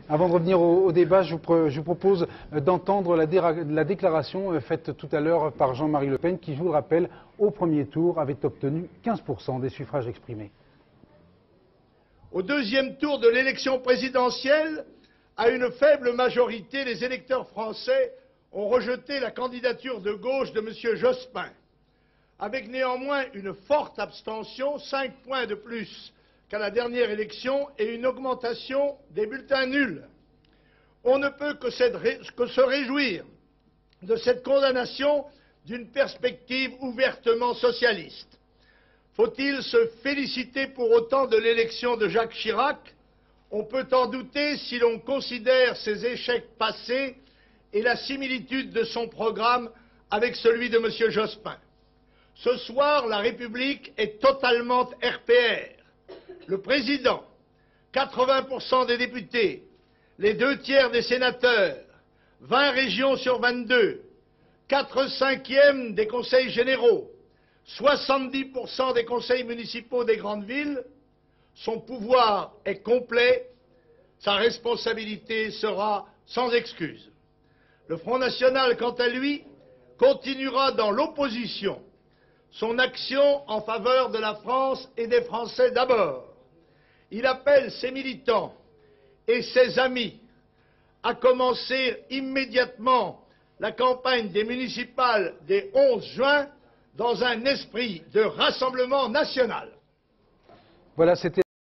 Avant de revenir au débat, je vous propose d'entendre la déclaration faite tout à l'heure par Jean-Marie Le Pen, qui, je vous le rappelle, au premier tour avait obtenu 15% des suffrages exprimés. Au deuxième tour de l'élection présidentielle, à une faible majorité, les électeurs français ont rejeté la candidature de gauche de M. Jospin, avec néanmoins une forte abstention, 5 points de plus qu'à la dernière élection, et une augmentation des bulletins nuls. On ne peut que se réjouir de cette condamnation d'une perspective ouvertement socialiste. Faut-il se féliciter pour autant de l'élection de Jacques Chirac? On peut en douter si l'on considère ses échecs passés et la similitude de son programme avec celui de M. Jospin. Ce soir, la République est totalement RPR. Le président, 80% des députés, les 2/3 des sénateurs, 20 régions sur 22, 4/5 des conseils généraux, 70% des conseils municipaux des grandes villes, son pouvoir est complet, sa responsabilité sera sans excuse. Le Front National, quant à lui, continuera dans l'opposition son action en faveur de la France et des Français d'abord. Il appelle ses militants et ses amis à commencer immédiatement la campagne des municipales des 11 juin dans un esprit de rassemblement national. Voilà, c'était